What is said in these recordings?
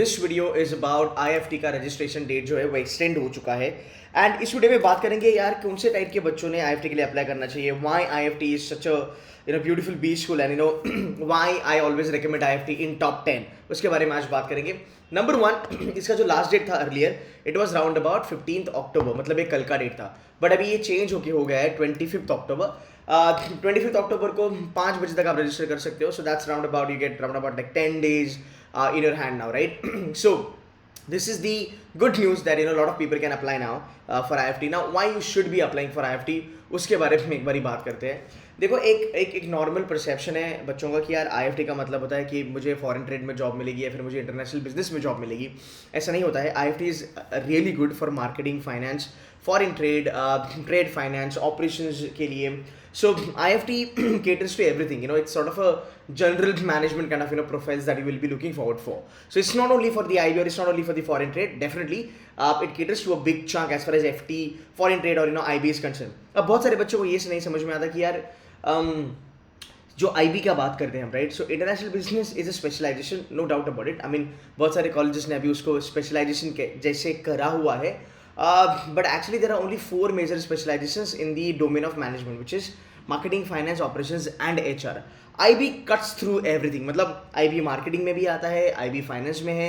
This video is about IFT का registration date जो है वो एक्सटेंड हो चुका है एंड इस वीडियो में बात करेंगे यार कौन से टाइप के बच्चों ने आईएफटी के लिए अप्लाई करना चाहिए, why IFT is such a beautiful B school and why I always recommend IFT in top 10। उसके बारे में आज बात करेंगे। नंबर 1, इसका जो लास्ट डेट था earlier it was round about 15th अक्टूबर, मतलब ये कल का डेट था, बट अभी ये चेंज होके हो गया है 25th अक्टूबर। 25th अक्टूबर को 5 बजे तक आप रजिस्टर कर सकते हो, so that's round about you get round about like 10 days in your hand now, right? So this is the good news that a lot of people can apply now for IFT. Now why you should be applying for IFT, उसके बारे में एक बारी बात करते हैं। देखो एक नॉर्मल परसेप्शन है बच्चों का कि यार IFT का मतलब होता है कि मुझे फॉरेन ट्रेड में जॉब मिलेगी या फिर मुझे इंटरनेशनल बिजनेस में जॉब मिलेगी। ऐसा नहीं होता है। IFT is really good for marketing, finance, foreign trade, trade finance, operations के लिए। So IFT caters to everything. It's sort of a general management kind of profiles that you will be looking forward for. So it's not only for the IB or it's not only for the foreign trade. Definitely, it caters to a big chunk as far as FT, foreign trade or IB is concerned. अब बहुत सारे बच्चों को ये नहीं समझ में आता कि यार जो IB का बात करते हैं हम, right? So international business is a specialization, no doubt about it. I mean बहुत सारे कॉलेजेस ने अभी उसको स्पेशलाइजेशन के जैसे करा हुआ है। But actually there are only 4 major specializations in the domain of management, which is marketing, finance, operations and HR. IB cuts through everything. मतलब IB marketing में भी आता है, IB finance में है,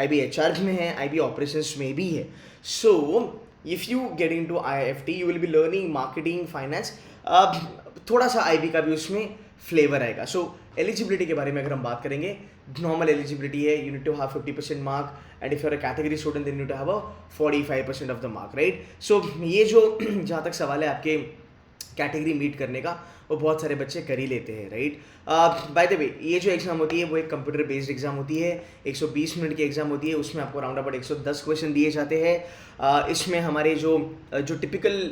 IB HR में है, IB operations में भी है। So if you get into IFT you will be learning marketing, finance, थोड़ा सा IB का भी उसमें फ्लेवर आएगा। सो एलिजिबिलिटी के बारे में अगर हम बात करेंगे, नॉर्मल एलिजिबिलिटी है, you need to have 50% mark and if you are a category student then you need to have a 45% of the mark, right? So ये जो जहाँ तक सवाल है आपके कैटेगरी मीट करने का, वो बहुत सारे बच्चे कर ही लेते हैं, राइट? बाय द वे ये जो एग्ज़ाम होती है वो एक कंप्यूटर बेस्ड एग्जाम होती है, 120 मिनट की एग्जाम होती है। उसमें आपको राउंड अबाउट 110 क्वेश्चन दिए जाते हैं। इसमें हमारे जो टिपिकल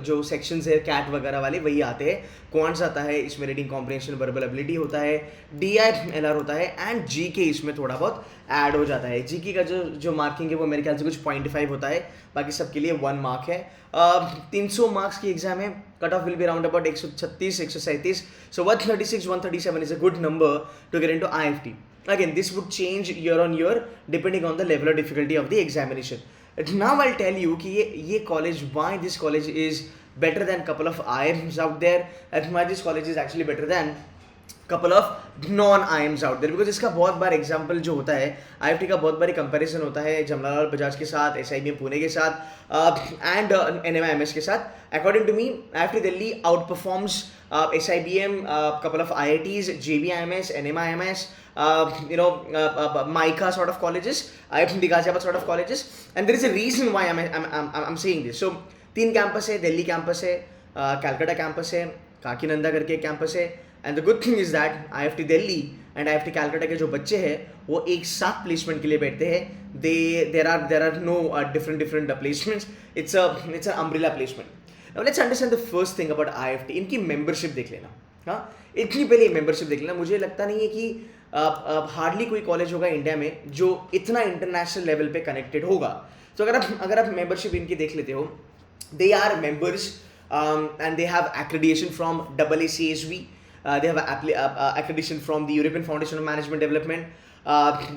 जो सेक्शंस है कैट वगैरह वाले वही आते हैं। क्वांट्स आता है, इसमें रीडिंग कॉम्प्रिहेंशन, वर्बल एबिलिटी होता है, DI/LR होता है एंड जीके इसमें थोड़ा बहुत ऐड हो जाता है। जीके का जो मार्किंग है वो मेरे ख्याल से कुछ 0.5 होता है, बाकी सबके लिए 1 मार्क है। 300 मार्क्स की एग्जाम है, cut off will be round about 136, 137। So 136, 137 is a good number to get into IFT. Again, this would change year on year depending on the level of difficulty of the examination. Now I'll tell you कि ये college, why this college is better than couple of IIMs out there and why this college is actually better than couple of non IIMs out there, because इसका बहुत बार example जो होता है, IFT का बहुत बार comparison होता है जमनालाल बजाज के साथ, SIBM पुणे के साथ एंड NMIMS के साथ। According to me IFT Delhi outperforms SIBM, couple of IITs, JBIMS, NMIMS, MICA sort of colleges, IIT Ghaziabad sort of colleges, and there is a reason why I'm saying this. So 3 campus है, Delhi campus है, Calcutta campus है, काकीनंदा करके campus है। And the good thing is that IFT Delhi and IFT Calcutta के जो बच्चे हैं वो एक साथ प्लेसमेंट के लिए बैठते हैं। There are no different placements, it's a umbrella placement. Now let's understand the first thing about IFT। इनकी मेंबरशिप देख लेना। हाँ, इतनी पहले मेंबरशिप देख लेना। मुझे लगता नहीं है कि हार्डली कोई कॉलेज होगा इंडिया में जो इतना इंटरनेशनल लेवल पे कनेक्टेड होगा। तो अगर आप मेंबरशिप इनकी देख लेते हो, they are members and they have accreditation from AACSB. They have accreditation from the European Foundation of Management Development.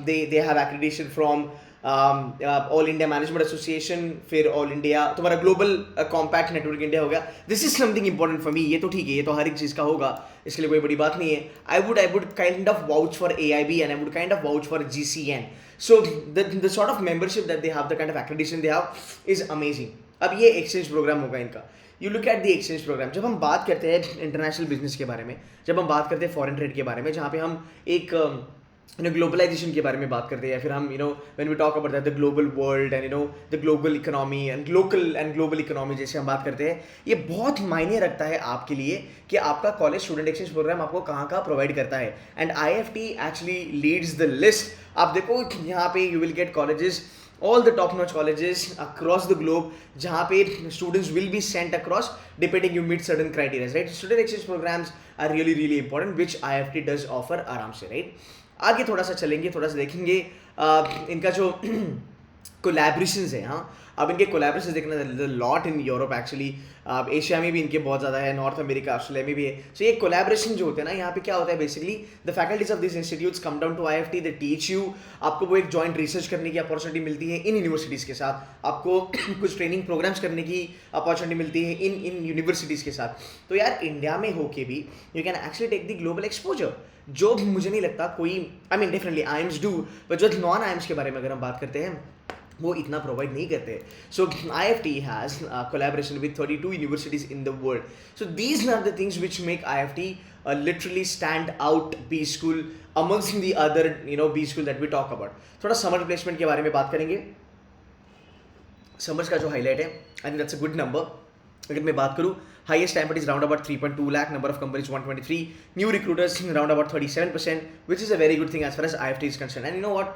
They have accreditation from All India Management Association, फिर All India तुम्हारा Global Compact Network India हो गया। This is something important for me. ये तो ठीक है, ये तो हर एक चीज़ का होगा, इसके लिए कोई बड़ी बात नहीं है। I would kind of vouch for AIB and I would kind of vouch for GCN. So the sort of membership that they have, the kind of accreditation they have is amazing. अब ये exchange program होगा इनका। You look at the exchange program. जब हम बात करते हैं international business के बारे में, जब हम बात करते हैं फॉरेन ट्रेड के बारे में, जहाँ पे हम एक ग्लोबलाइजेशन के बारे में बात करते हैं, या फिर हम when we talk about the global world and the global economy and global economy जैसे हम बात करते हैं, ये बहुत मायने रखता है आपके लिए कि आपका कॉलेज स्टूडेंट एक्सचेंज प्रोग्राम आपको कहाँ प्रोवाइड करता है। And IFT actually leads the list. आप देखो यहाँ पे you will get colleges, all the top notch colleges across the globe, जहाँ पे students will be sent across depending you meet certain criteria, right? Student exchange programs are really important, which IFT does offer आराम से, right? आगे थोड़ा सा चलेंगे, थोड़ा सा देखेंगे इनका जो कोलैबोरेशंस है। हाँ, अब इनके कोलैबोरेशंस देखना lot in Europe actually, Asia में भी इनके बहुत ज़्यादा है, नॉर्थ अमेरिका ऑस्ट्रेलिया में भी है। सो ये कोलैबोरेशन जो होते हैं ना, यहाँ पे क्या होता है basically, the faculties of this institutes come down to IFT, they teach you, आपको वो एक जॉइंट रिसर्च करने की अपॉर्चुनिटी मिलती है इन यूनिवर्सिटीज़ के साथ, आपको कुछ ट्रेनिंग प्रोग्राम्स करने की अपॉर्चुनिटी मिलती है इन यूनिवर्सिटीज़ के साथ। तो यार इंडिया में होके भी you can actually take the global exposure, जो मुझे नहीं लगता कोई, I mean definitely IIMs do, पर जो नॉन आईएम्स के बारे में अगर हम बात करते हैं वो इतना प्रोवाइड नहीं करते। So IFT has collaboration with 32 universities in the world. So these are the things which make IFT literally stand out B school amongst the other B school that we talk about. थोड़ा summer placement के बारे में बात करेंगे। Summers का जो highlight है, I think that's a good number. अगर मैं बात करूँ, highest time is round about 3.2 lakh, number of companies 123, new recruiters round about 37%, which is a very good thing as far as IFT is concerned. And you know what,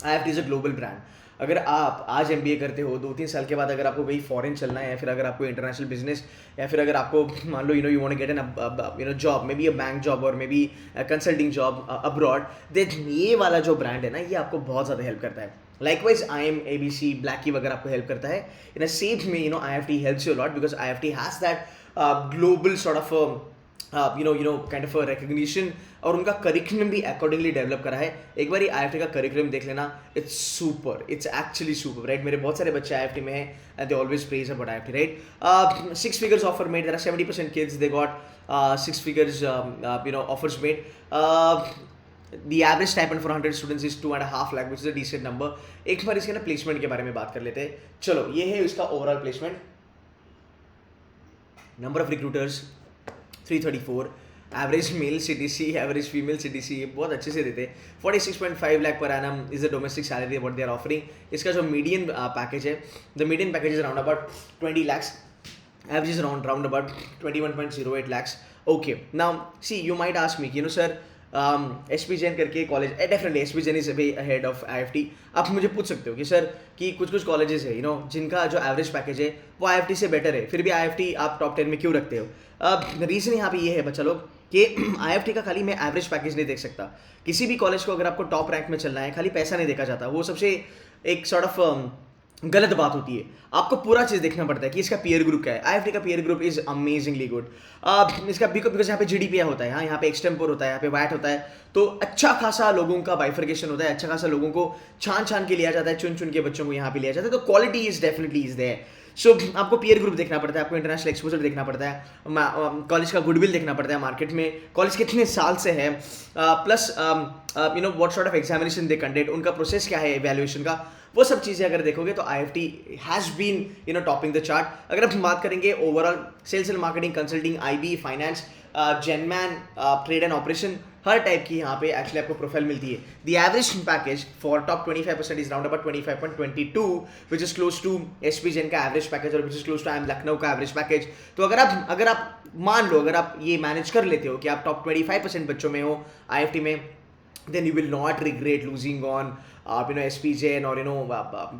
IFT is a global brand. अगर आप आज MBA करते हो, 2-3 साल के बाद अगर आपको कहीं फॉरेन चलना है, या फिर अगर आपको इंटरनेशनल बिजनेस, या फिर अगर आपको मान लो you want to get an job, may be a bank job और may be consulting job abroad, then ये वाला जो ब्रांड है ना, ये आपको बहुत ज़्यादा हेल्प करता है। Likewise, IIM, ABC, Blackie वगैरह आपको हेल्प करता है। In a same way, IFT helps you a lot because IFT has that global sort of kind of a recognition, और उनका करिकुलम भी अकॉर्डिंगली डेवलप करा है। एक बार IFT का करिकुलम देख लेना, it's super, it's actually super, right. मेरे बहुत सारे बच्चे IFT में हैं and they always praise about IFT, right. 6 figures offer made, there are 70% kids they got 6 figures offers made. The average stipend for 100 students is 2.5 lakh, which is a decent number. एक बार इसके ना placement के बारे में बात कर लेते हैं। चलो, ये है इसका overall placement. Number of recruiters 334, average male CTC, average female CTC बहुत अच्छे से देते हैं। 46.5 lakh per annum is the domestic salary what they are offering. इसका जो मीडियन पैकेज है, the median package is around about 20 lakhs, average is around about 21.08 lakhs. Okay, now see, you might ask me, sir, SP Jain करके college, definitely SP Jain is ahead of IFT। आप मुझे पूछ सकते हो कि sir कि कुछ colleges है जिनका जो एवरेज पैकेज है वो IFT से बेटर है, फिर भी IFT आप टॉप 10 में क्यों रखते हो? रीज़न यहाँ पे ये है बच्चा लोग कि IFT का खाली मैं एवरेज पैकेज नहीं देख सकता। किसी भी कॉलेज को अगर आपको टॉप रैंक में चलना है, खाली पैसा नहीं देखा जाता, वो सबसे एक सॉर्ट ऑफ गलत बात होती है। आपको पूरा चीज़ देखना पड़ता है कि इसका पीयर ग्रुप क्या है। IFT का peer group is amazingly good. इसका बिकॉज यहाँ पे GDPI होता है, हाँ, यहाँ पे एक्सटेम्पोर होता है, यहाँ पे वैट होता है, तो अच्छा खासा लोगों का बाइफर्केशन होता है, अच्छा खासा लोगों को छान के लिया जाता है, चुन के बच्चों को यहाँ पे लिया जाता है, तो quality is definitely is there. So आपको पीयर ग्रुप देखना पड़ता है, आपको इंटरनेशनल एक्सपोजर देखना पड़ता है, कॉलेज का गुडविल देखना पड़ता है मार्केट में, कॉलेज कितने साल से है, plus what sort of examination they conduct, उनका प्रोसेस क्या है एवेल्युएशन का, वो सब चीज़ें अगर देखोगे तो IFT has been topping the chart. अगर हम बात करेंगे overall sales and marketing, consulting, IB, finance, जेनमैन, ट्रेड एंड ऑपरेशन, हर टाइप की यहाँ पे एक्चुअली आपको प्रोफाइल मिलती है। The average package for top 25% is round about 25.22, which is close to SP Jain का एवरेज पैकेज, और which is close to IIM Lucknow का एवरेज पैकेज। तो अगर आप मान लो, अगर आप ये मैनेज कर लेते हो कि आप टॉप 25% बच्चों में हो IFT में, then you will not regret losing on SP Jain or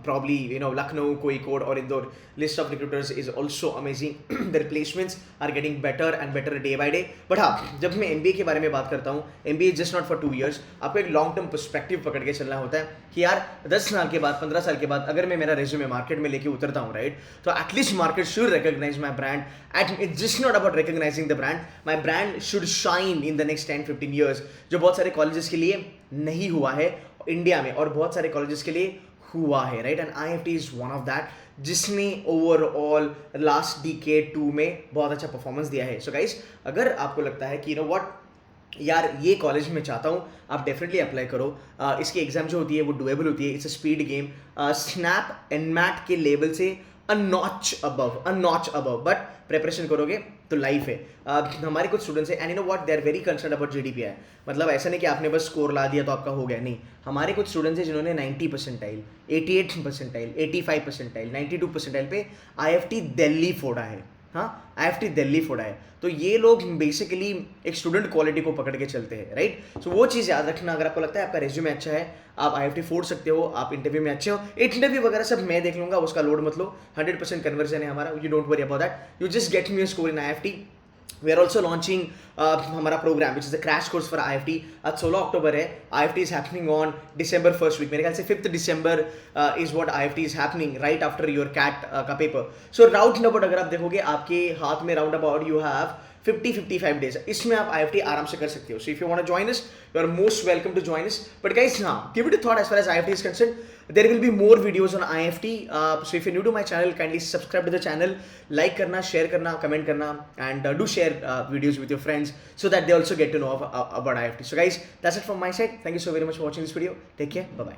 probably Lucknow, Kozhikode or Indore. List of recruiters is also amazing. Their placements are getting better and better day by day. But हाँ, जब मैं MBA के बारे में बात करता हूँ, MBA is just not for 2 years. आपको एक लॉन्ग टर्म पर्सपेक्टिव पकड़ के चलना होता है कि यार 10 साल के बाद, 15 साल के बाद अगर मैं मेरा रेज्यूमे मार्केट में लेके उतरता हूँ, राइट, तो at least market should recognise my brand, and it's just not about recognising the brand, my brand should shine in the next 10-15 years, जो बहुत सारे कॉलेजेस के लिए नहीं हुआ है इंडिया में, और बहुत सारे कॉलेजेस के लिए हुआ है, right. And IFT is one of that, जिसने ओवरऑल लास्ट डिकेड 2 में बहुत अच्छा परफॉर्मेंस दिया है। सो गाइस, अगर आपको लगता है कि व्हाट यार ये कॉलेज में चाहता हूँ, आप डेफिनेटली अप्लाई करो। इसकी एग्जाम जो होती है वो डुएबल होती है, it's a speed game, SNAP and MAT के लेवल से a notch above, but preparation करोगे तो लाइफ है। हमारे कुछ स्टूडेंट्स हैं, and what, they are very concern about GDPI। मतलब ऐसा नहीं कि आपने बस स्कोर ला दिया तो आपका हो गया, नहीं। हमारे कुछ स्टूडेंट्स हैं जिन्होंने 90 परसेंटाइल, 88 परसेंटाइल, 85 परसेंटाइल, 92 परसेंटाइल पे IFT दिल्ली फोड़ा है। हाँ, IFT दिल्ली फोड़ा है। तो ये लोग बेसिकली एक स्टूडेंट क्वालिटी को पकड़ के चलते हैं, राइट। सो वो चीज़ याद रखना। अगर आपको लगता है आपका रेज्यूमे अच्छा है, आप IFT फोड़ सकते हो, आप इंटरव्यू में अच्छे हो, इंटरव्यू वगैरह सब मैं देख लूँगा, उसका लोड मत लो, 100% कन्वर्जन है हमारा, you don't worry about that, you just get me a score in IFT, we are also launching हमारा programme which is the crash course for IFT. आज 16 अक्टूबर है. IFT is happening on December first week. मेरे ख्याल से 5th December is what IFT is happening right after your CAT का पेपर. So round about अगर आप देखोगे आपके हाथ में round about you have 50-55 days. इसमें आप IFT आराम से कर सकते हो. So if you want to join us, you are most welcome to join us. But guys, हाँ, give it a thought as far as IFT is concerned. There will be more videos on IFT. So if you're new to my channel, kindly subscribe to the channel, like करना, share करना, comment करना, and do share videos with your friends so that they also get to know about IFT. So guys, that's it from my side. Thank you so very much for watching this video. Take care. Bye bye.